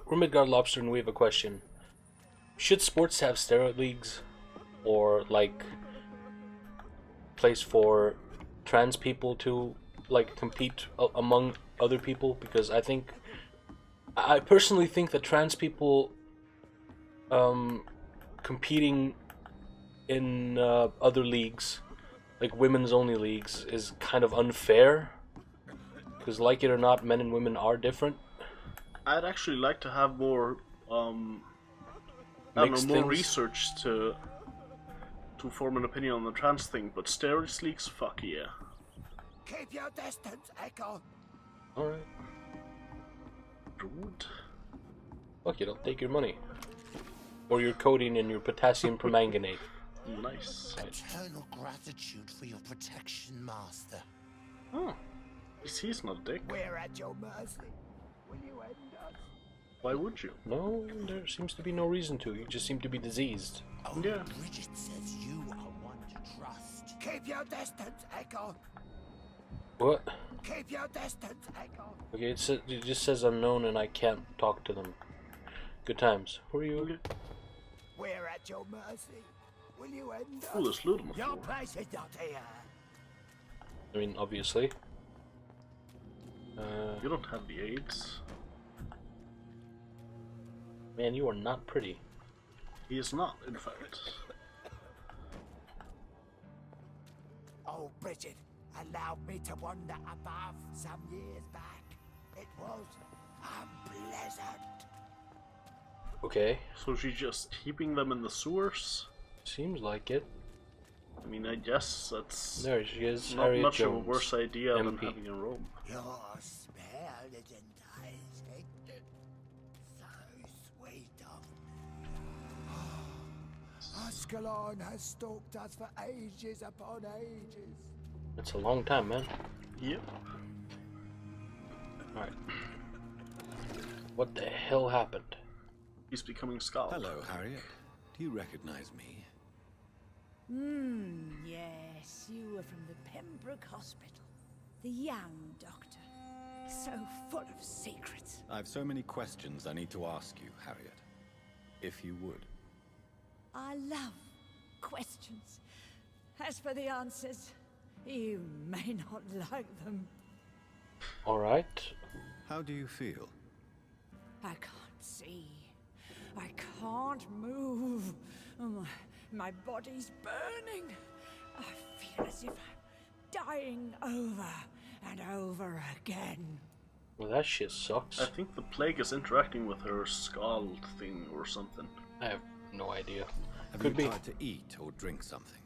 we're Midgard Lobster and we have a question. Should sports have steroid leagues? Or, like, place for trans people to, like, compete among other people? Because I personally think that trans people competing in other leagues, like women's only leagues, is kind of unfair. Because, like it or not, men and women are different. I'd actually like to have more, I don't know, more research to form an opinion on the trans thing, but steroids leaks, fuck yeah. Keep your distance, Echo. Alright. Rude. Fuck it, I'll take your money. Or your codeine and your potassium permanganate. Nice. Eternal gratitude for your protection, Master. Oh. He's not a dick. We're at your mercy. Will you end us? Why would you? No, there seems to be no reason to. You just seem to be diseased. Oh, yeah. Bridget says you are one to trust. Keep your distance, Echo. What? Keep your distance, Echo. Okay, it just says unknown and I can't talk to them. Good times. Who are you? Okay. We're at your mercy. Will you end us? Oh, there's loot on the Your floor. place is not here. I mean, obviously. You don't have the AIDS. Man, you are not pretty. He is not, in fact. Oh, Bridget allowed me to wander above some years back. It was unpleasant. Okay. So she's just keeping them in the sewers? Seems like it. I mean, I guess that's There she is. not Harriet much Jones, of a worse idea than MP. having a robe. Your spell isn't tasting so sweet of Ascalon has stalked us for ages upon ages. That's a long time, man. Yep. Alright. What the hell happened? He's becoming Skull. Hello, Harriet. Do you recognize me? Yes, you were from the Pembroke Hospital. The young doctor. So full of secrets. I've so many questions I need to ask you, Harriet. If you would. I love questions. As for the answers, you may not like them. Alright. How do you feel? I can't see. I can't move. My body's burning. I feel as if I'm dying over and over again. Well, that shit sucks. I think the plague is interacting with her skull thing or something. I have no idea. Have Could you be. tried to eat or drink something?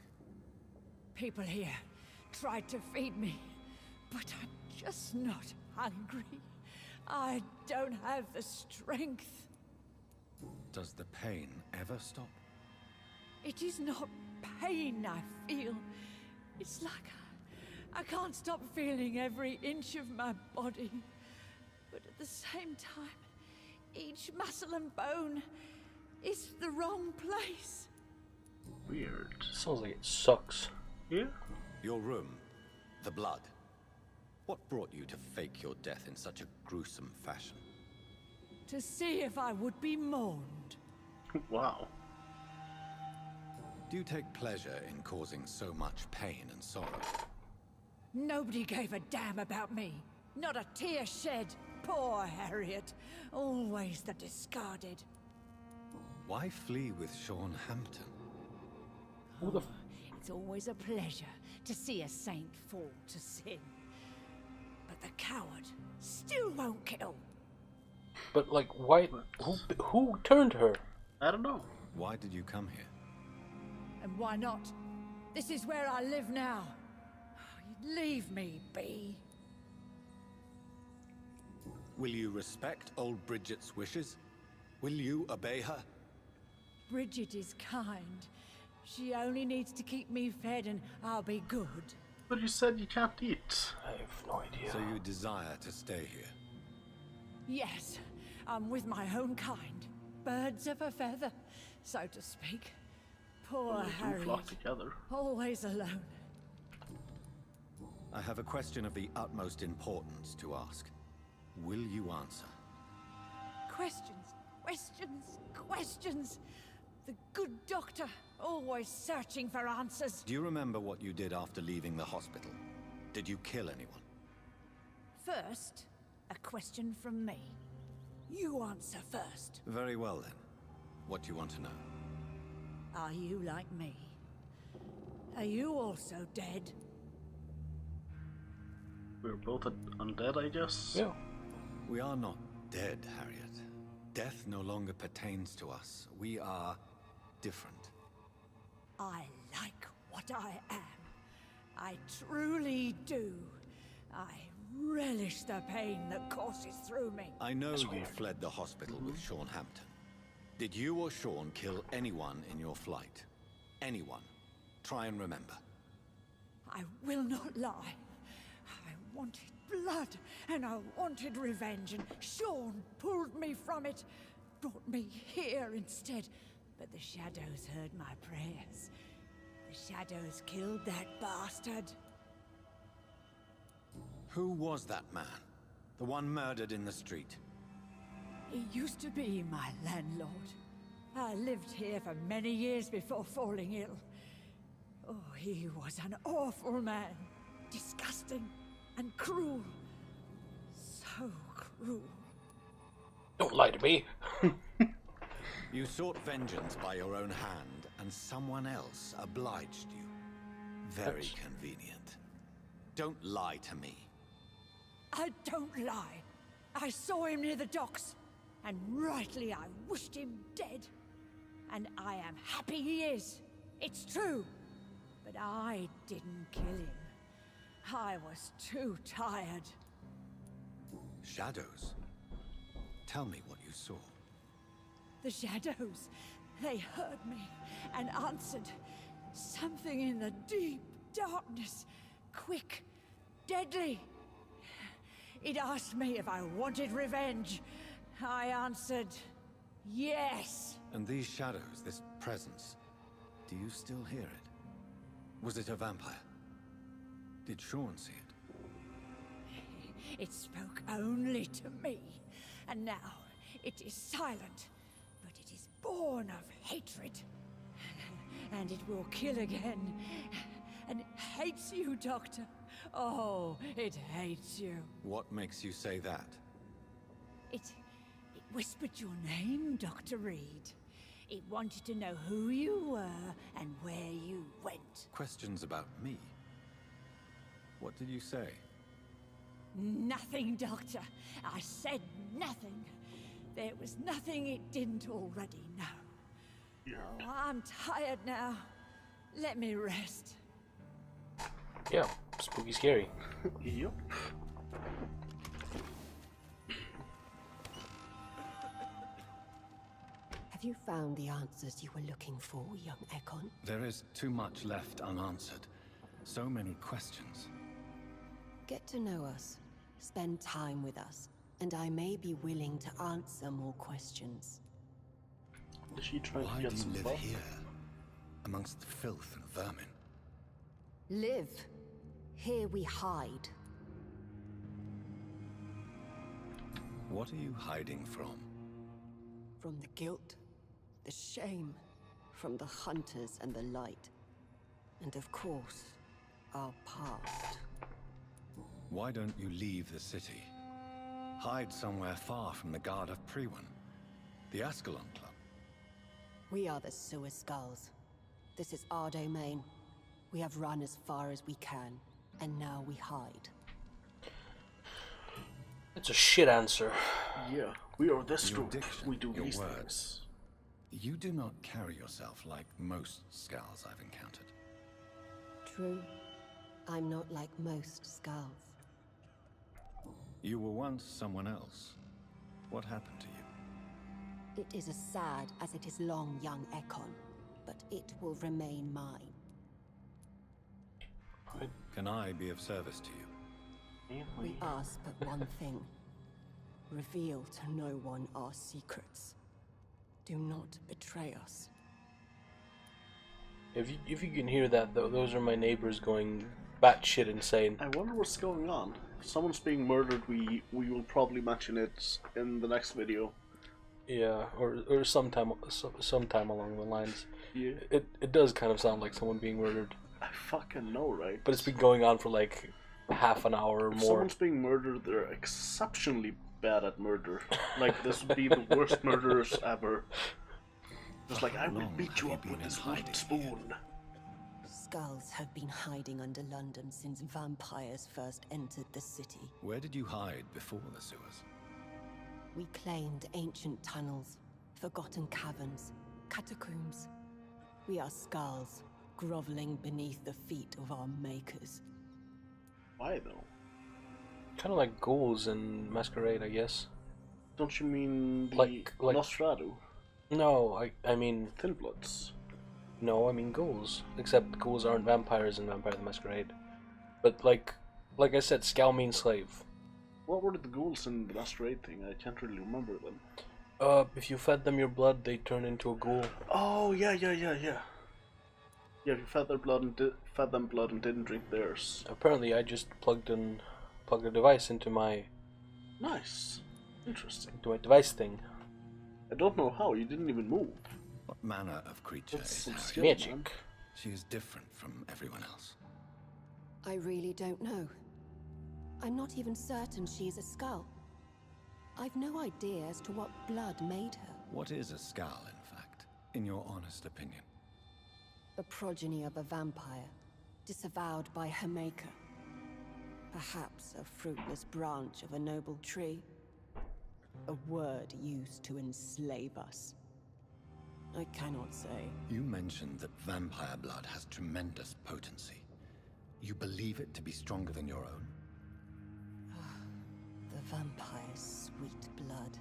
People here tried to feed me, but I'm just not hungry. I don't have the strength. Does the pain ever stop? It is not pain I feel. It's like I can't stop feeling every inch of my body. But at the same time, each muscle and bone is the wrong place. Weird. Sounds like it sucks. Yeah? Your room, the blood. What brought you to fake your death in such a gruesome fashion? To see if I would be mourned. Wow. Do you take pleasure in causing so much pain and sorrow? Nobody gave a damn about me. Not a tear shed. Poor Harriet. Always the discarded. Why flee with Sean Hampton? Who the It's always a pleasure to see a saint fall to sin. But the coward still won't kill. But, like, why? Who turned her? I don't know. Why did you come here? And why not? This is where I live now. Leave me be. Will you respect old Bridget's wishes? Will you obey her? Bridget is kind. She only needs to keep me fed and I'll be good. But you said you can't eat. I have no idea. So you desire to stay here? Yes, I'm with my own kind. Birds of a feather, so to speak. Poor Well, they do Harriet. flock together. Always alone. I have a question of the utmost importance to ask. Will you answer? Questions, questions, questions. The good doctor, always searching for answers. Do you remember what you did after leaving the hospital? Did you kill anyone? First, a question from me. You answer first. Very well then. What do you want to know? Are you like me? Are you also dead? We're both undead, I guess. Yeah. We are not dead, Harriet. Death no longer pertains to us. We are different. I like what I am. I truly do. I relish the pain that courses through me. I know you fled the hospital with Sean Hampton. Did you or Sean kill anyone in your flight? Anyone? Try and remember. I will not lie. I wanted blood, and I wanted revenge, and Sean pulled me from it, brought me here instead. But the shadows heard my prayers. The shadows killed that bastard. Who was that man? The one murdered in the street? He used to be my landlord. I lived here for many years before falling ill. Oh, he was an awful man. Disgusting and cruel. So cruel. Don't lie to me. You sought vengeance by your own hand, and someone else obliged you. Very Oops. convenient. Don't lie to me. I don't lie. I saw him near the docks, and rightly I wished him dead. And I am happy he is. It's true. But I didn't kill him. I was too tired. Shadows? Tell me what you saw. The shadows, they heard me and answered. Something in the deep darkness, quick, deadly. It asked me if I wanted revenge. I answered, yes. And these shadows, this presence, do you still hear it? Was it a vampire? Did Sean see it? It spoke only to me, and now it is silent, but it is born of hatred. And it will kill again. And it hates you, Doctor. Oh, it hates you. What makes you say that? It whispered your name, Dr. Reed. It wanted to know who you were and where you went. Questions about me? What did you say? Nothing, Doctor. I said nothing. There was nothing it didn't already know. Oh, I'm tired now. Let me rest. Yeah, spooky scary. Yep. Have you found the answers you were looking for, young Ekon? There is too much left unanswered. So many questions. Get to know us, spend time with us, and I may be willing to answer more questions. Is she trying Why to do get you some live buff? here? Amongst the filth and vermin? Live. Here we hide. What are you hiding from? From the guilt, the shame, from the hunters and the light. And of course, our past. Why don't you leave the city? Hide somewhere far from the Guard of Priwen. The Ascalon Club. We are the Sewer Skulls. This is our domain. We have run as far as we can, and now we hide. It's a shit answer. Yeah, we are this Your group. diction, We do your these words. things. You do not carry yourself like most Skulls I've encountered. True. I'm not like most Skulls. You were once someone else. What happened to you? It is as sad as it is long, young Ekon, but it will remain mine. Can I be of service to you? We ask but one thing. Reveal to no one our secrets. Do not betray us. If you can hear that, though, those are my neighbors going batshit insane. I wonder what's going on. If someone's being murdered, we will probably mention it in the next video. Yeah, or sometime along the lines. Yeah. It does kind of sound like someone being murdered. I fucking know, right? But it's been going on for like half an hour or If more. someone's being murdered, they're exceptionally bad at murder. Like, this would be the worst murderers ever. Just like, I will long beat have you you up been with this hiding wooden here? spoon. Skulls have been hiding under London since vampires first entered the city. Where did you hide before the sewers? We claimed ancient tunnels, forgotten caverns, catacombs. We are skulls, groveling beneath the feet of our makers. Why, though? Kind of like ghouls in Masquerade, I guess. Don't you mean the Like- Nosferatu? No, I mean... Thin Bloods? No, I mean ghouls. Except ghouls aren't vampires in Vampire the Masquerade. But like I said, Scowl means slave. What were the ghouls in the Masquerade thing? I can't really remember them. If you fed them your blood, they turn into a ghoul. Oh, yeah. Yeah, if you fed them blood and didn't drink theirs. Apparently, I just plugged a device into my Nice. Interesting. device thing. I don't know how, you didn't even move. What manner of creature That's is some Harriet? skill, Magic. man. She is different from everyone else. I really don't know. I'm not even certain she is a skull. I've no idea as to what blood made her. What is a skull, in fact, in your honest opinion? The progeny of a vampire, disavowed by her maker. Perhaps a fruitless branch of a noble tree. A word used to enslave us. I cannot say. You mentioned that vampire blood has tremendous potency. You believe it to be stronger than your own? The vampire's sweet blood.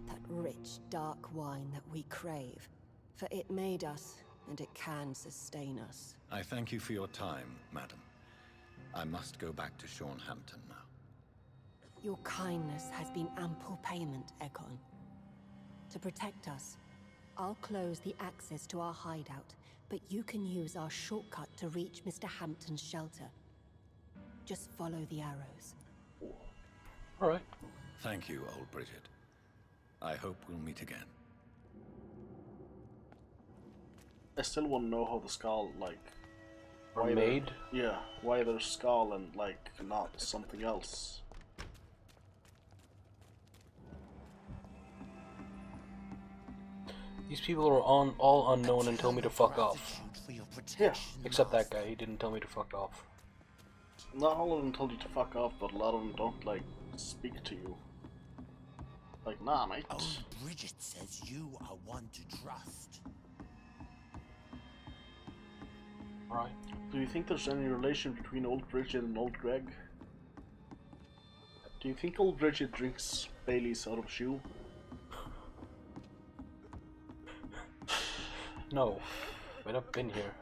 That rich, dark wine that we crave. For it made us, and it can sustain us. I thank you for your time, madam. I must go back to Hampton now. Your kindness has been ample payment, Ekon. To protect us, I'll close the access to our hideout, but you can use our shortcut to reach Mr. Hampton's shelter. Just follow the arrows. Alright. Thank you, old Bridget. I hope we'll meet again. I still want to know how the skull, like... Or why made? Yeah, why there's skull and, like, not something else. These people are all unknown and tell me to fuck off. Yeah. Except that guy, he didn't tell me to fuck off. Not all of them told you to fuck off, but a lot of them don't, like, speak to you. Like, nah, mate. Old Bridget says you are one to trust. Alright. Do you think there's any relation between old Bridget and old Greg? Do you think old Bridget drinks Bailey's out of shoe? No. But I've been here.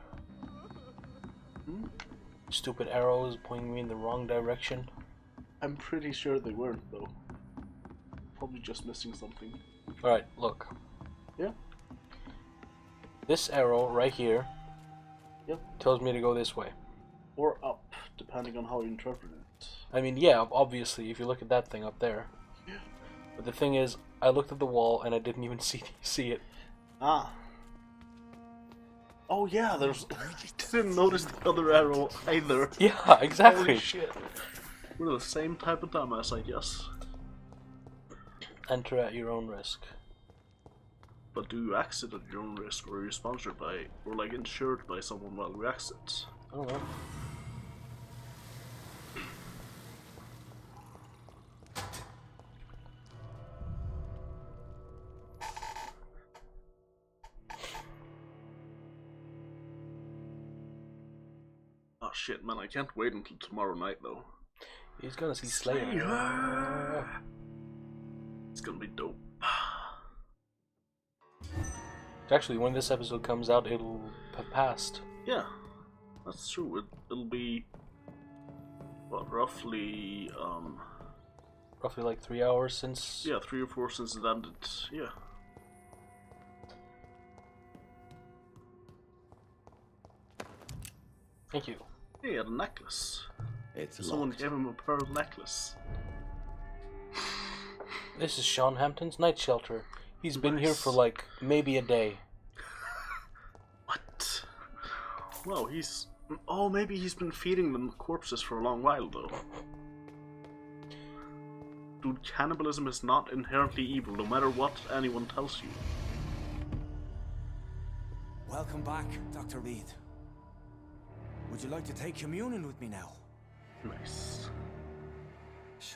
Hmm? Stupid arrows pointing me in the wrong direction. I'm pretty sure they weren't, though. Probably just missing something. Alright, look. Yeah? This arrow right here Yep. tells me to go this way. Or up, depending on how you interpret it. I mean, yeah, obviously, if you look at that thing up there. Yeah. But the thing is, I looked at the wall and I didn't even see it. Ah. Oh yeah, there's... didn't notice the other arrow either. Yeah, exactly. Holy shit. We're the same type of dumbass, I guess. Enter at your own risk. But do you exit at your own risk, or are you sponsored by, or like insured by someone while you exit? I don't know. Oh shit, man, I can't wait until tomorrow night though. He's gonna see Slayer. It's gonna be dope. Actually, when this episode comes out, it'll have passed. Yeah, that's true. It'll be, what, roughly, Roughly like 3 hours since. yeah, 3 or 4 since it ended. Yeah. Thank you. He had a necklace. It's Someone locked. gave him a pearl necklace. This is Sean Hampton's night shelter. He's been here for like maybe a day. What? Well, he's... Oh, maybe he's been feeding them corpses for a long while, though. Dude, cannibalism is not inherently evil, no matter what anyone tells you. Welcome back, Dr. Reed. Would you like to take communion with me now? Nice.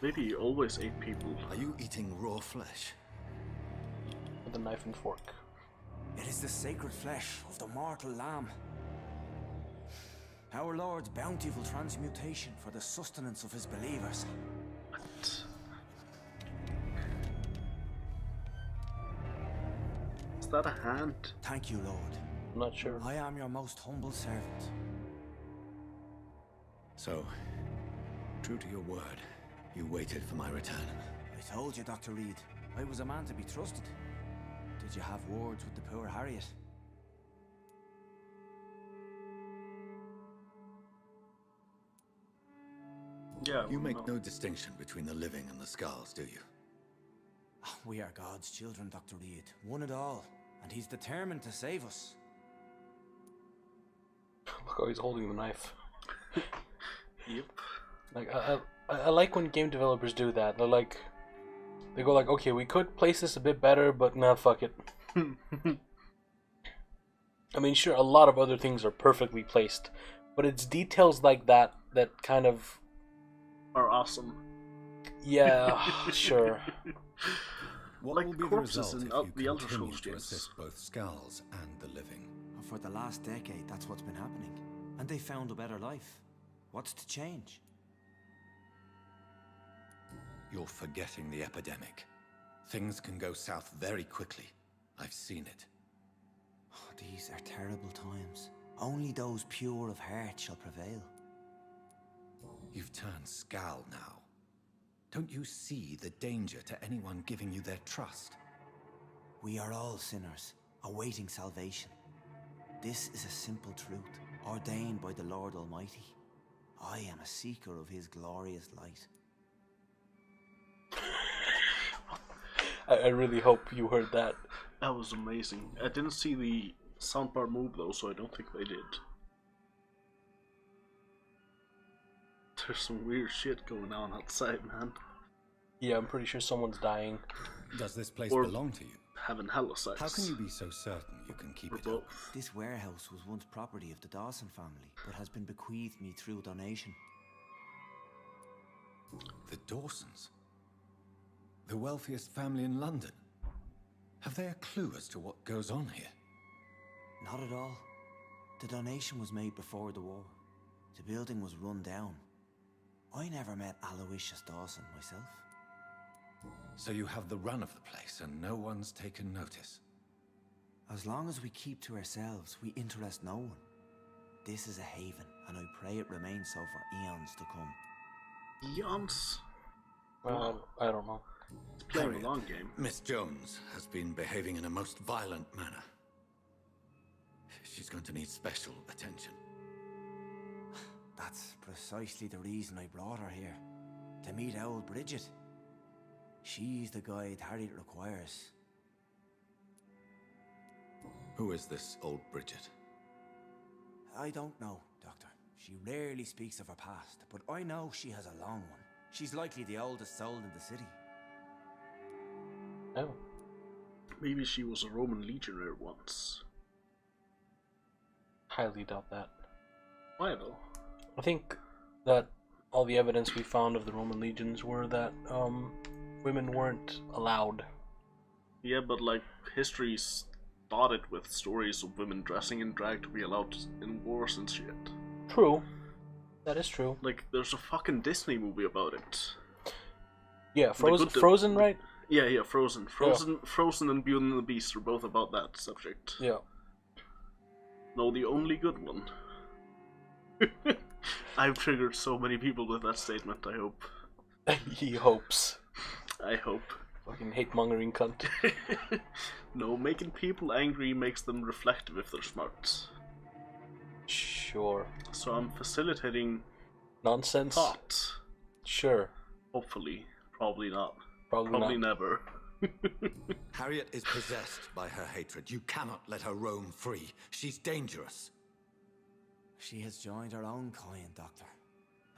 Maybe he always ate people. Are you eating raw flesh? With a knife and fork. It is the sacred flesh of the mortal lamb. Our Lord's bountiful transmutation for the sustenance of his believers. What? Is that a hand? Thank you, Lord. I'm not sure. I am your most humble servant. So, true to your word, you waited for my return. I told you, Dr. Reed, I was a man to be trusted. Did you have words with the poor Harriet? Yeah. You make no distinction between the living and the skulls, do you? We are God's children, Dr. Reed. One and all. And he's determined to save us. Look how he's holding the knife. Yep. Like I like when game developers do that. They're like, they go like, okay, we could place this a bit better, but nah, fuck it. I mean, sure, a lot of other things are perfectly placed, but it's details like that that kind of Are awesome. yeah, sure. What Like will be the corpses result in if you the Elder continue Scrolls to games. assist both skulls and the living? For the last decade, that's what's been happening. And they found a better life. What's to change? You're forgetting the epidemic. Things can go south very quickly. I've seen it. Oh, these are terrible times. Only those pure of heart shall prevail. You've turned Skal now. Don't you see the danger to anyone giving you their trust? We are all sinners, awaiting salvation. This is a simple truth, ordained by the Lord Almighty. I am a seeker of his glorious light. I really hope you heard that. That was amazing. I didn't see the soundbar move though, so I don't think they did. There's some weird shit going on outside, man. Yeah, I'm pretty sure someone's dying. Does this place Or belong to you? Having hella sex. How can you be so certain you can keep Or it up? both. This warehouse was once property of the Dawson family, but has been bequeathed me through donation. The Dawsons? The wealthiest family in London? Have they a clue as to what goes on here? Not at all. The donation was made before the war. The building was run down. I never met Aloysius Dawson myself. So you have the run of the place and no one's taken notice? As long as we keep to ourselves, we interest no one. This is a haven, and I pray it remains so for eons to come. Eons? Well, I don't know. It's playing Harriet, a long game. Miss Jones has been behaving in a most violent manner. She's going to need special attention. That's precisely the reason I brought her here. To meet old Bridget. She's the guide Harriet requires. Who is this old Bridget? I don't know, Doctor. She rarely speaks of her past, but I know she has a long one. She's likely the oldest soul in the city. Oh. Maybe she was a Roman legionary once. Highly doubt that. Why though? I think that all the evidence we found of the Roman legions were that women weren't allowed. Yeah, but like history's dotted with stories of women dressing in drag to be allowed in wars and shit. True. That is true. Like there's a fucking Disney movie about it. Yeah, Frozen, good- Frozen, right? Yeah, Frozen. Frozen and Beauty and the Beast are both about that subject. Yeah. No, the only good one. I've triggered so many people with that statement, I hope. He hopes. I hope. Fucking hate-mongering cunt. No, making people angry makes them reflective if they're smart. Sure. So I'm facilitating Nonsense? thought. Sure. Hopefully. Probably not. Probably not. Never. Harriet is possessed by her hatred. You cannot let her roam free. She's dangerous. She has joined her own kind, Doctor.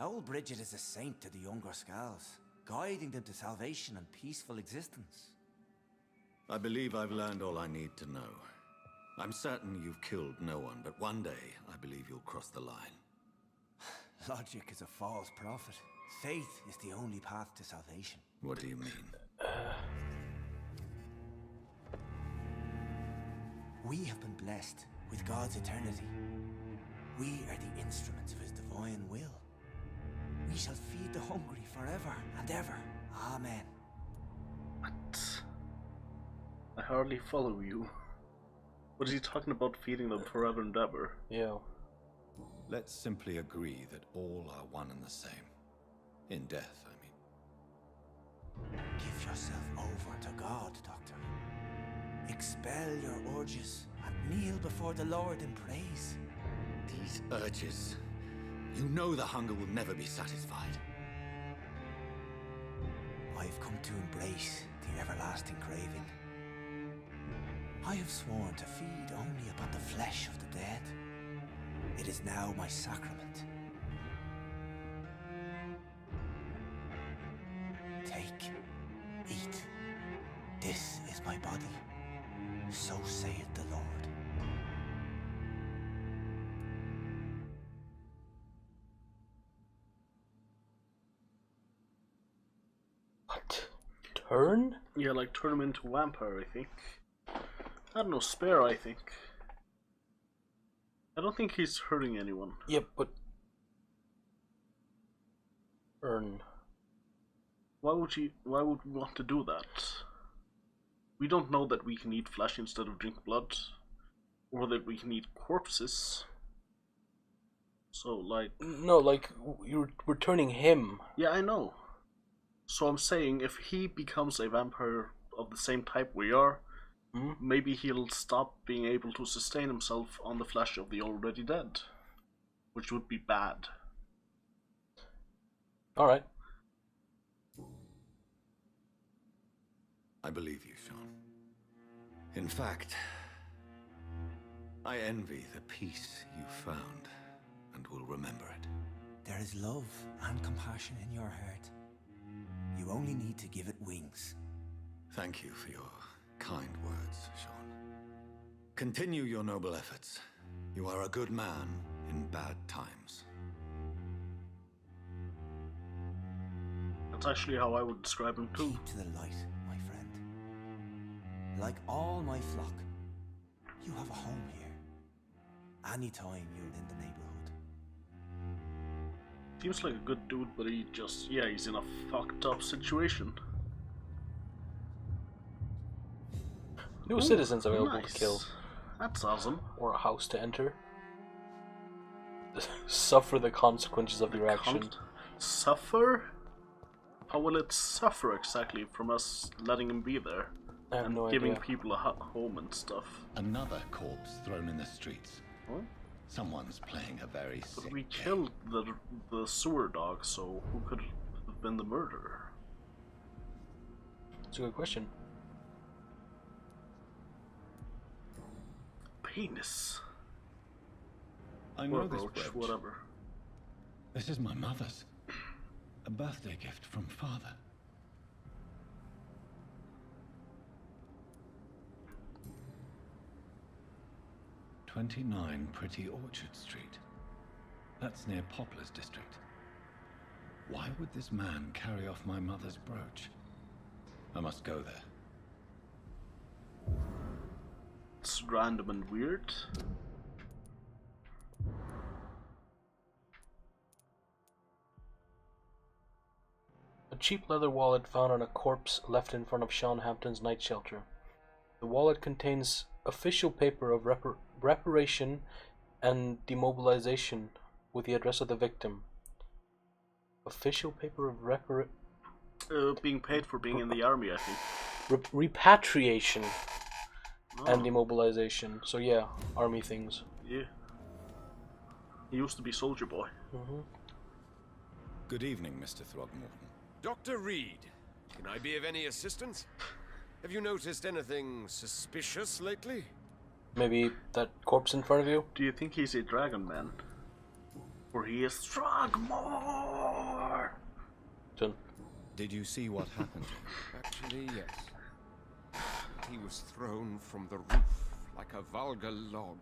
Old Bridget is a saint to the younger Scals, guiding them to salvation and peaceful existence. I believe I've learned all I need to know. I'm certain you've killed no one, but one day I believe you'll cross the line. Logic is a false prophet. Faith is the only path to salvation. What do you mean? We have been blessed with God's eternity. We are the instruments of his divine will. We shall feed the hungry forever and ever. Amen. What? I hardly follow you. What is he talking about feeding them forever and ever? Yeah. Let's simply agree that all are one and the same. In death, I mean. Give yourself over to God, Doctor. Expel your urges and kneel before the Lord in praise. These urges. You know the hunger will never be satisfied. I've come to embrace the everlasting craving. I have sworn to feed only upon the flesh of the dead. It is now my sacrament. Take, eat. This is my body. So saith the Lord. What? Turn? Yeah, like turn him into Vampyr, I think. I don't know, spare, I think. I don't think he's hurting anyone. Yep, but... Earn. Why would we want to do that? We don't know that we can eat flesh instead of drink blood. Or that we can eat corpses. So, like... No, like, you're returning him. Yeah, I know. So I'm saying, if he becomes a vampire of the same type we are, maybe he'll stop being able to sustain himself on the flesh of the already dead. Which would be bad. Alright. I believe you, Sean. In fact, I envy the peace you found, and will remember it. There is love and compassion in your heart. You only need to give it wings. Thank you for your kind words, Sean. Continue your noble efforts. You are a good man in bad times. That's actually how I would describe him too. Keep to the light, my friend. Like all my flock, you have a home here. Anytime you're in the neighborhood. Seems like a good dude, but he's in a fucked up situation. New citizens available Nice. to kill. That's awesome. Or a house to enter. Suffer the consequences of your action. Suffer? How will it suffer exactly from us letting him be there? I have And no giving idea. people a home and stuff. Another corpse thrown in the streets. Huh? Someone's playing a very sick But we game. killed the sewer dog, so who could have been the murderer? It's a good question. Penis. I Or know a this brooch, brooch. whatever. This is my mother's. A birthday gift from father. "29 Pretty Orchard Street. That's near Poplar's district. Why would this man carry off my mother's brooch? I must go there. It's random and weird. A cheap leather wallet found on a corpse left in front of Sean Hampton's night shelter. The wallet contains official paper of reparation and demobilization with the address of the victim. Official paper of Being paid for being in the army, I think. repatriation Oh, and demobilization. So yeah, army things. yeah. He used to be Soldier Boy. Good evening, Mr. Throgmorton. Dr. Reed, can I be of any assistance? Have you noticed anything suspicious lately? Maybe that corpse in front of you? Do you think he's a dragon man? Or he is Throgmor? Dun. Did you see what happened? Actually, yes. He was thrown from the roof like a vulgar log.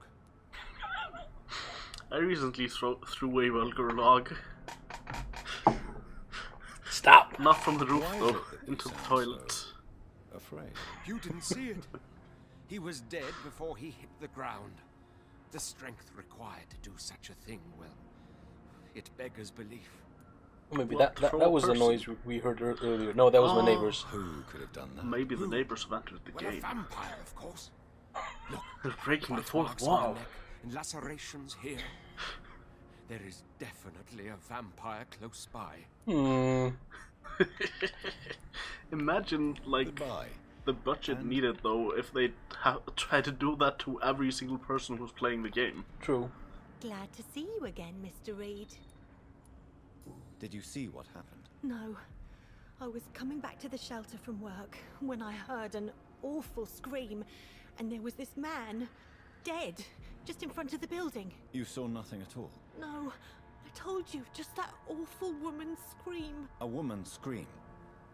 I recently threw a vulgar log. Stop! Not from the roof Why is though, it that you into the sound toilet. so afraid. You didn't see it. He was dead before he hit the ground. The strength required to do such a thing, well, it beggars belief. Or maybe What, that throw a was the person? noise we heard earlier. No, that was my neighbors. Who could have done that? Maybe the neighbors have entered the Well, a game. vampire, of course. Look, They're breaking the bite fourth marks on the wall. neck and lacerations here. There is definitely a vampire close by. Imagine, like, Goodbye. the budget And- needed though if they tried to do that to every single person who's playing the game. True. Glad to see you again, Mr. Reed. Did you see what happened? No. I was coming back to the shelter from work when I heard an awful scream, and there was this man, dead, just in front of the building. You saw nothing at all. No, I told you, just that awful woman's scream. A woman scream.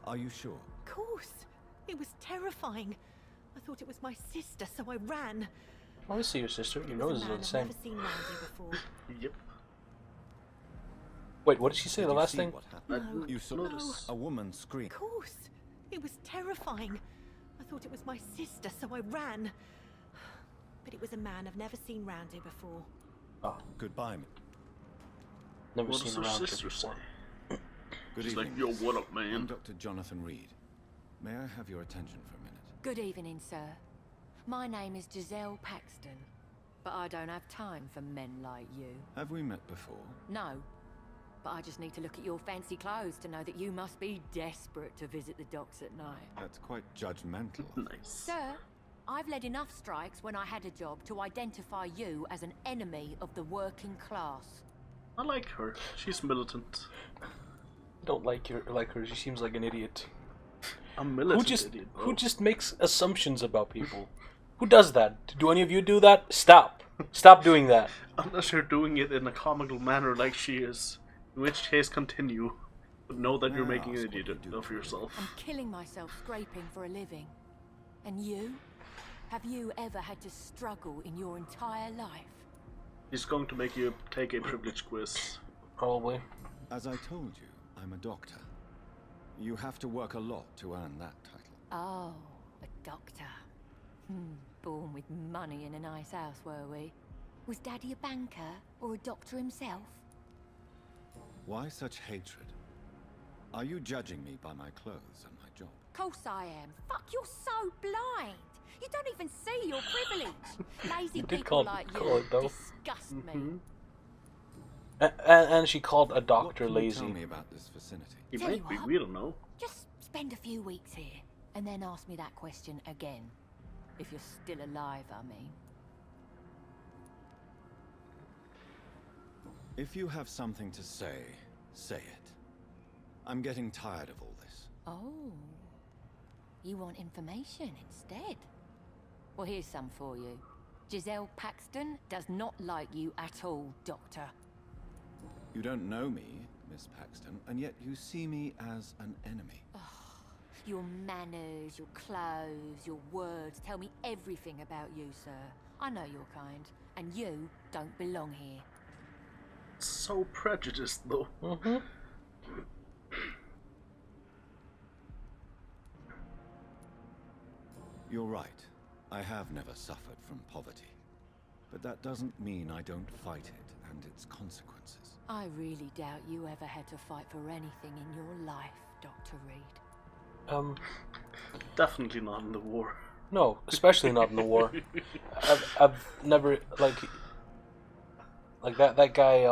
Are you sure? Of course. It was terrifying. I thought it was my sister, so I ran. I want to see your sister. Your It nose was is a man I've insane. never seen round here before. Yep. Wait, what did she say? Did The you last see thing? what I happened? No. didn't You saw notice. a woman scream. Of course. It was terrifying. I thought it was my sister, so I ran. But it was a man I've never seen round here before. Oh, Goodbye. never What seen does her her around here sister say? before. Good She's like, evening. yo, miss. what up, I'm man? Dr. Jonathan Reed. May I have your attention for a minute? Good evening, sir. My name is Giselle Paxton, but I don't have time for men like you. Have we met before? No, but I just need to look at your fancy clothes to know that you must be desperate to visit the docks at night. That's quite judgmental. Nice. Sir, I've led enough strikes when I had a job to identify you as an enemy of the working class. I like her. She's militant. Don't like her. She seems like an idiot. A militant idiot. Who just makes assumptions about people? Who does that? Do any of you do that? Stop. Stop doing that. Unless you're doing it in a comical manner like she is. In which case, continue. But know that you're May I making an ask what idiot you do of for a yourself. I'm killing myself scraping for a living. And you? Have you ever had to struggle in your entire life? He's going to make you take a privilege quiz. Probably. As I told you, I'm a doctor. You have to work a lot to earn that title. Oh, a doctor. Born with money in a nice house, were we? Was Daddy a banker or a doctor himself? Why such hatred? Are you judging me by my clothes and my job? Course I am. Fuck, you're so blind. You don't even see your privilege. Lazy You did people call like it, you though. disgust me. And she called a doctor What can you lazy. tell me about this vicinity? He Tell might you be, what. we don't know. Just spend a few weeks here, and then ask me that question again. If you're still alive, I mean. If you have something to say, say it. I'm getting tired of all this. Oh. You want information instead? Well, here's some for you. Giselle Paxton does not like you at all, Doctor. You don't know me, Miss Paxton, and yet you see me as an enemy. Your manners, your clothes, your words tell me everything about you, sir. I know your kind, and you don't belong here. So prejudiced, though. You're right. I have never suffered from poverty. But that doesn't mean I don't fight it and its consequences. I really doubt you ever had to fight for anything in your life, Dr. Reed. Definitely not in the war. No, especially not in the war. I've never like that guy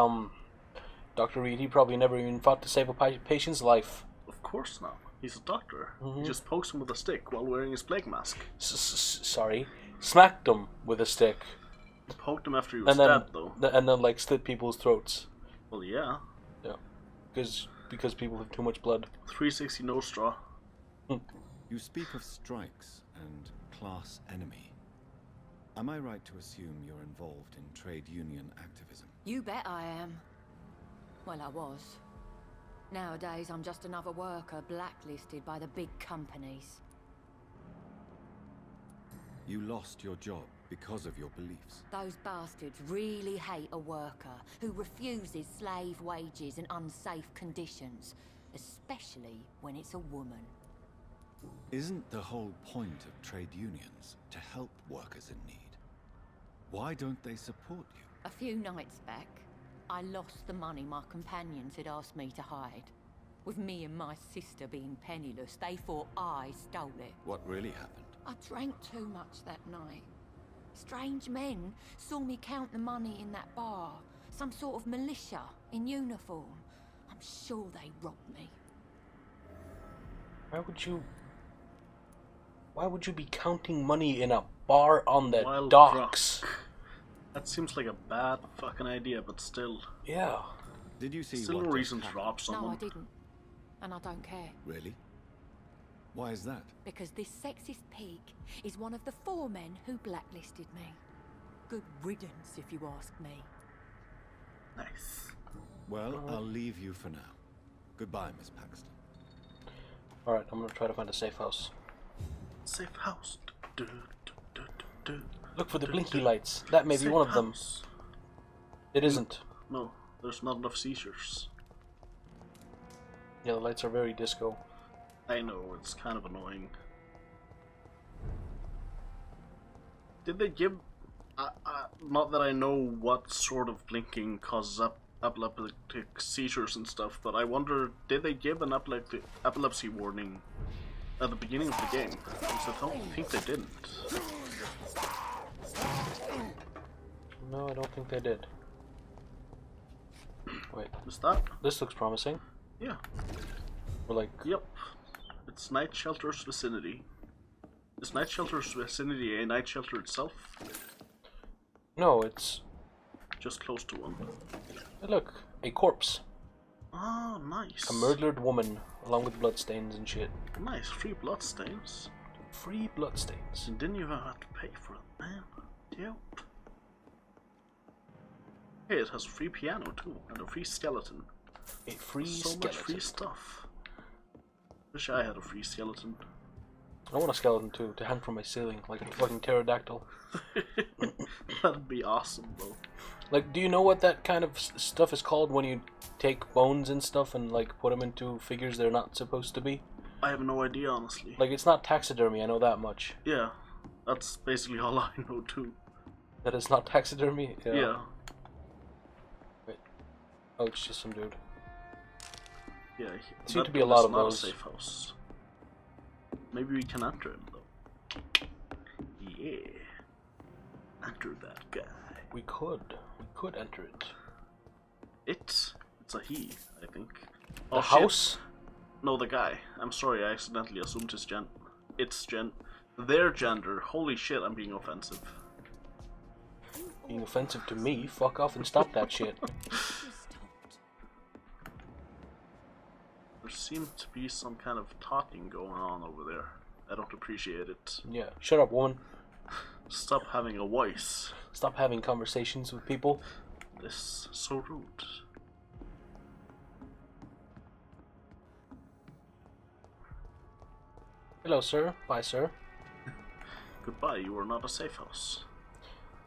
Dr. Reed. He probably never even fought to save a patient's life. Of course not. He's a doctor. He just pokes him with a stick while wearing his plague mask. Sorry, smacked him with a stick, He poked him after he was and then dead, though. and then like slit people's throats. Well, yeah. Yeah, because people have too much blood. 360 no straw. You speak of strikes and class enemy. Am I right to assume you're involved in trade union activism? You bet I am. Well, I was. Nowadays, I'm just another worker blacklisted by the big companies. You lost your job because of your beliefs. Those bastards really hate a worker who refuses slave wages and unsafe conditions, especially when it's a woman. Isn't the whole point of trade unions to help workers in need? Why don't they support you? A few nights back, I lost the money my companions had asked me to hide. With me and my sister being penniless, they thought I stole it. What really happened? I drank too much that night. Strange men saw me count the money in that bar. Some sort of militia in uniform. I'm sure they robbed me. Why would you be counting money in a bar on the While docks? drunk. That seems like a bad fucking idea, but still. Yeah. Did you see Still what no just reason to happened? rob someone. No, I didn't. And I don't care. Really? Why is that? Because this sexist pig is one of the 4 men who blacklisted me. Good riddance, if you ask me. Nice. Well, I'll leave you for now. Goodbye, Miss Paxton. Alright, I'm gonna try to find a safe house. Safe house. Look for the blinky lights. That may be one of them. House. It isn't. No, there's not enough seizures. Yeah, the lights are very disco. I know, it's kind of annoying. Did they give... not that I know what sort of blinking causes epileptic seizures and stuff, but I wonder, did they give an epilepsy warning at the beginning of the game? Because I don't think they didn't. No, I don't think they did. Wait, Is that? this looks promising. Yeah. We're like, Yep. It's Night Shelter's vicinity. Is Night Shelter's vicinity a night shelter itself? no, it's... Just close to one. Hey, look, a corpse. Oh, nice. A murdered woman, along with bloodstains and shit. Nice, free bloodstains. Free bloodstains. And didn't even have to pay for it, man. Yep. Hey, it has a free piano too, and a free skeleton. A free So skeleton. much free stuff. Wish I had a free skeleton. I want a skeleton too, to hang from my ceiling, like a fucking pterodactyl. That'd be awesome, though. Like, do you know what that kind of stuff is called when you take bones and stuff and, like, put them into figures they're not supposed to be? I have no idea, honestly. Like, it's not taxidermy, I know that much. Yeah, that's basically all I know, too. That is not taxidermy? Yeah. Wait. Oh, it's just some dude. Yeah, Seem to be a lot of not those. A safe house. Maybe we can enter him though. Yeah, enter that guy. We could enter it. It's a he, I think. The Oh, house? shit. No, the guy. I'm sorry, I accidentally assumed his their gender. Holy shit, I'm being offensive. Being offensive to me? Fuck off and stop that shit. There seems to be some kind of talking going on over there. I don't appreciate it. Yeah, shut up, woman. Stop having a voice. Stop having conversations with people. This is so rude. Hello, sir. Bye, sir. Goodbye, you are not a safe house.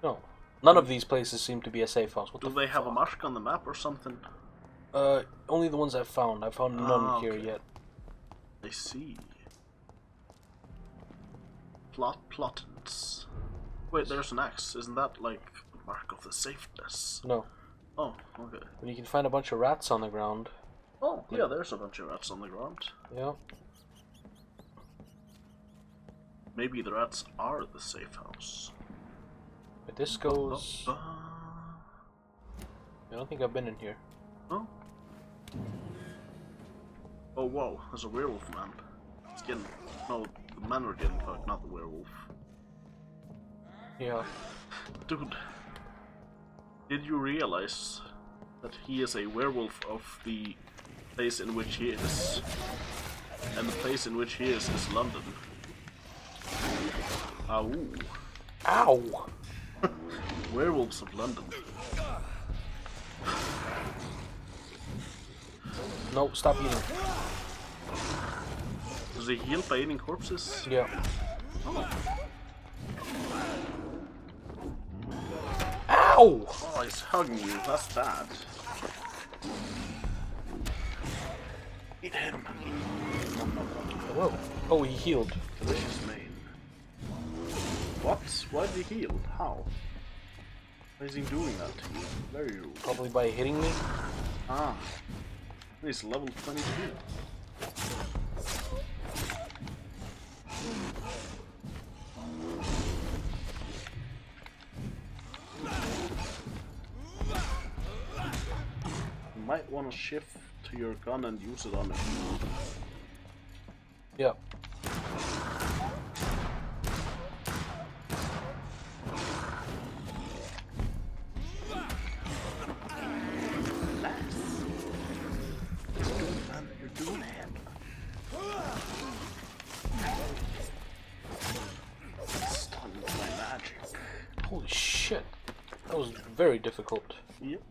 No. None of these places seem to be a safe house. What Do the they have a fuck? mark on the map or something? Only the ones I've found. I've found none here okay. yet. I see. Plottons. Wait, there's an X. Isn't that like the mark of the safeness? No. Oh, okay. When you can find a bunch of rats on the ground. Oh, yeah, there's a bunch of rats on the ground. Yeah. Maybe the rats are the safe house. But this goes... I I don't think I've been in here. Oh. Oh, whoa, there's a werewolf man. It's getting... No, the men are getting fucked, not the werewolf. Yeah. Dude, did you realize that he is a werewolf of the place in which he is? And the place in which he is London. Ow. Ow! Werewolves of London. No, stop eating. Does he heal by eating corpses? Yeah. Ow! Oh, he's hugging you. That's bad. Eat him. Whoa. Oh, he healed. Delicious mane. What? Why did he heal? How? Why is he doing that to you? Very rude. Probably by hitting me. Ah. He's level 22. You might want to shift to your gun and use it on him. Yeah. Holy shit. That was very difficult. Yep.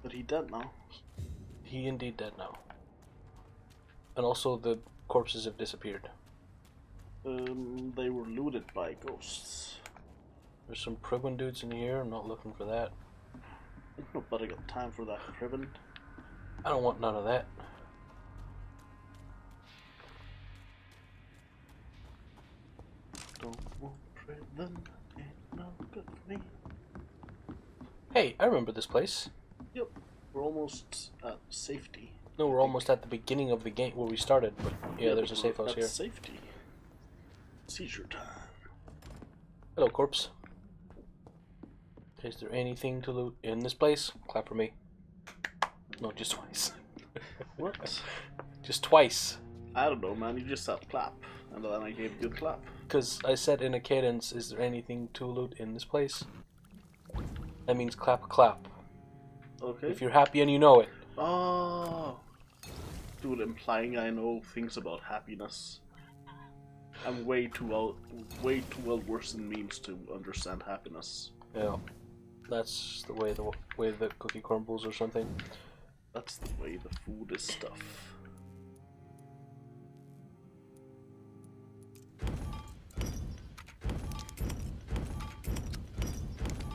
But he dead now. He indeed dead now. And also the corpses have disappeared. They were looted by ghosts. There's some Pribin dudes in here, I'm not looking for that. Ain't nobody got time for that Pribin. I don't want none of that. Don't want Pribin, ain't no good for me. Hey, I remember this place. Yep, we're almost at safety. No, we're almost at the beginning of the game where we started, but yeah, there's a safe house here. Safety. Seizure time. Hello, corpse. Is there anything to loot in this place? Clap for me. No, just twice. What? Just twice. I don't know, man. You just said clap, and then I gave you a clap. Because I said in a cadence, is there anything to loot in this place? That means clap, clap. Okay. If you're happy and you know it. Oh. Dude, implying I know things about happiness. I'm way too well versed in memes to understand happiness. Yeah. That's the way the cookie crumbles or something. That's the way the food is stuff.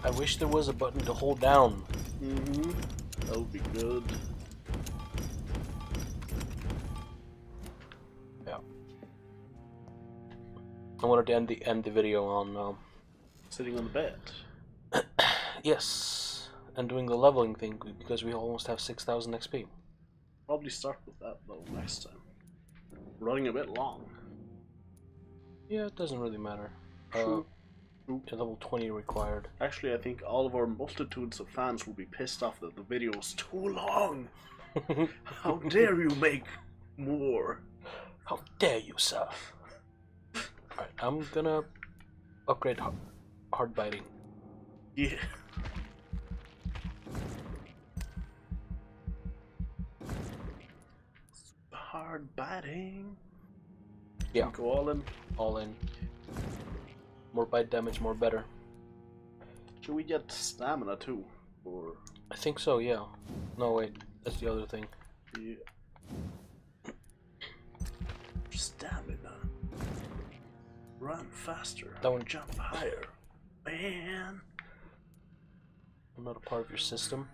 I wish there was a button to hold down. Mm-hmm. That would be good. Yeah. I wanted to end the video on sitting on the bed. Yes, and doing the leveling thing because we almost have 6,000 XP. Probably start with that though next time. Running a bit long. Yeah, it doesn't really matter. True. Level 20 required. Actually, I think all of our multitudes of fans will be pissed off that the video is too long. How dare you make more? How dare you, sir? Alright, I'm gonna upgrade hard biting. Yeah. Hard biting. Yeah. Go all in. All in. More bite damage, more better. Should we get stamina too? Or I think so, yeah. No, wait. That's the other thing. yeah. Stamina. Run faster. That one. Jump higher. Man. I'm not a part of your system.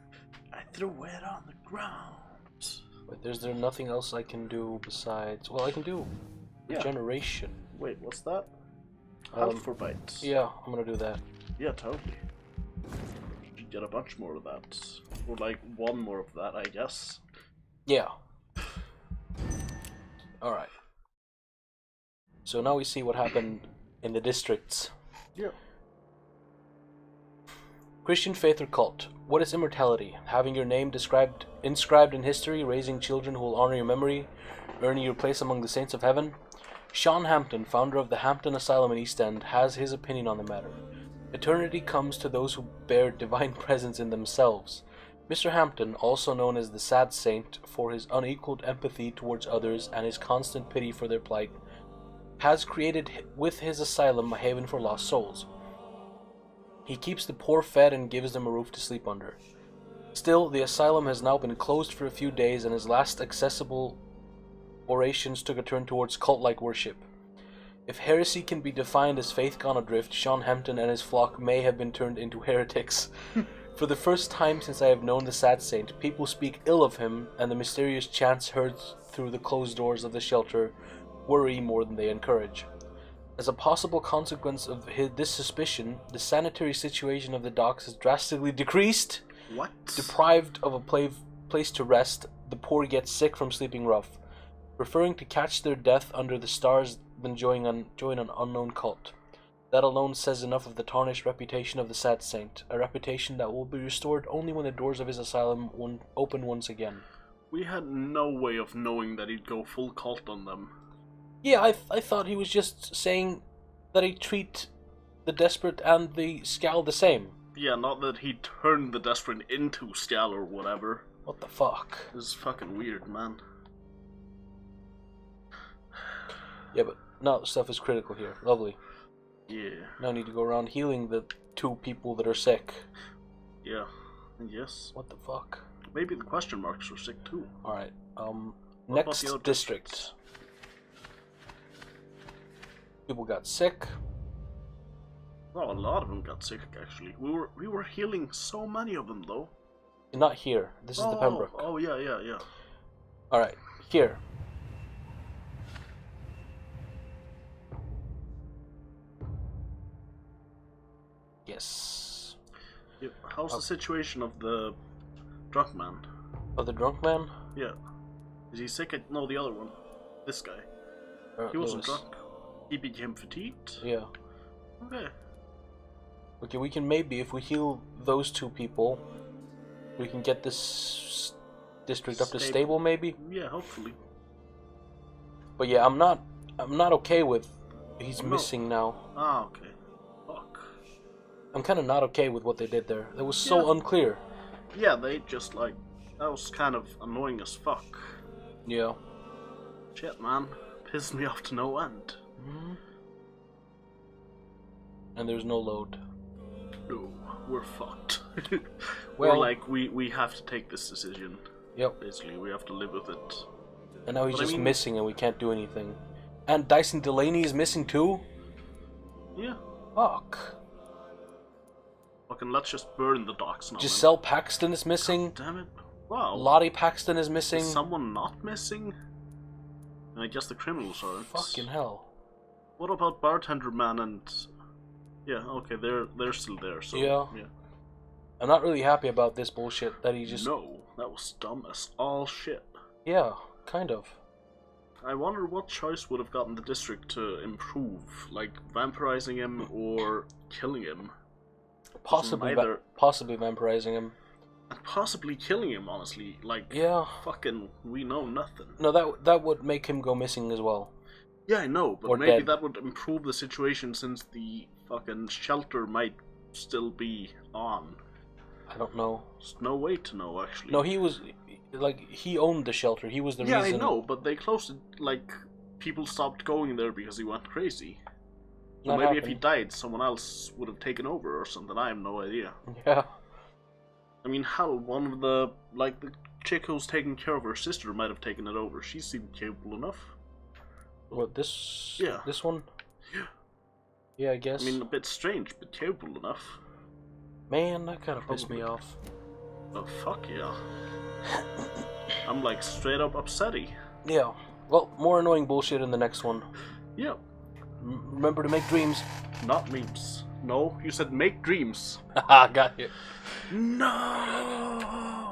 I threw it on the ground. Wait, is there nothing else I can do besides... Well, I can do regeneration. Wait, what's that? Health for bites. Yeah, I'm gonna do that. Yeah, totally. Should get a bunch more of that. Or like one more of that, I guess. Yeah. Alright. So now we see what happened in the districts. Yeah. Christian faith or cult. What is immortality? Having your name inscribed in history, raising children who will honor your memory, earning your place among the saints of heaven? Sean Hampton, founder of the Hampton Asylum in East End, has his opinion on the matter. Eternity comes to those who bear divine presence in themselves. Mr. Hampton, also known as the Sad Saint for his unequaled empathy towards others and his constant pity for their plight, has created with his asylum a haven for lost souls. He keeps the poor fed and gives them a roof to sleep under. Still, the asylum has now been closed for a few days, and his last accessible orations took a turn towards cult-like worship. If heresy can be defined as faith gone adrift, Sean Hampton and his flock may have been turned into heretics. For the first time since I have known the sad saint, people speak ill of him, and the mysterious chants heard through the closed doors of the shelter worry more than they encourage. As a possible consequence of this suspicion, the sanitary situation of the docks has drastically decreased. What? Deprived of a place to rest, the poor get sick from sleeping rough, preferring to catch their death under the stars than join an unknown cult. That alone says enough of the tarnished reputation of the sad saint, a reputation that will be restored only when the doors of his asylum open once again. We had no way of knowing that he'd go full cult on them. Yeah, I thought he was just saying that he'd treat the desperate and the Scal the same. Yeah, not that he turned the desperate into Scal or whatever. What the fuck? This is fucking weird, man. Yeah, but now stuff is critical here. Lovely. Yeah. Now I need to go around healing the 2 people that are sick. Yeah. Yes. What the fuck? Maybe the question marks were sick too. Alright, What next about the other district. districts? People got sick. Well, a lot of them got sick actually. We were healing so many of them though. Not here. This is the Pembroke. Oh yeah. Alright, here. Yes. Yeah. How's the situation of the drunk man? Oh, the drunk man? Yeah. Is he sick? No, the other one. This guy. He wasn't Lewis. drunk. He became fatigued? Yeah. Okay. Okay, we can maybe, if we heal those 2 people, we can get this district up to stable, maybe? Yeah, hopefully. But yeah, I'm not okay with he's No. missing now. Ah, okay. Fuck. I'm kind of not okay with what they did there. It was so unclear. Yeah, they just like... That was kind of annoying as fuck. Yeah. Shit, man. Pissed me off to no end. And there's no load. No, we're fucked. Well- We're like, we have to take this decision. Yep. Basically, we have to live with it. And now he's But I just mean- missing and we can't do anything. And Dyson Delaney is missing too? Yeah. Fuck. Fucking let's just burn the docks now. Giselle Paxton is missing. Damn it. Wow. Lottie Paxton is missing. Is someone not missing? I guess the criminals aren't. Fucking hell. What about Bartender Man and... Yeah, okay, they're still there, so... Yeah. I'm not really happy about this bullshit that he just... No, that was dumb as all shit. Yeah, kind of. I wonder what choice would have gotten the district to improve, like vampirizing him or killing him. Possibly, Neither- possibly vampirizing him. And possibly killing him, honestly. Like, Yeah. fucking, we know nothing. No, that would make him go missing as well. Yeah, I know, but Or maybe dead. that would improve the situation since the fucking shelter might still be on. I don't know. There's no way to know, actually. No, he was... Like, he owned the shelter. He was the yeah, reason... I know, but they closed it, like, people stopped going there because he went crazy. So That maybe if he happened. died, someone else would have taken over or something, I have no idea. Yeah. I mean, hell, one of the, like, the chick who's taking care of her sister might have taken it over. She seemed capable enough. What, this... Yeah. This one? Yeah. Yeah, I guess. I mean, a bit strange, but capable enough. Man, that kind of pissed me off. Oh, fuck yeah. I'm, like, straight up upsetty. Yeah. Well, more annoying bullshit in the next one. Yeah. Remember to make dreams. Not memes. No, you said make dreams. Haha, got you. No!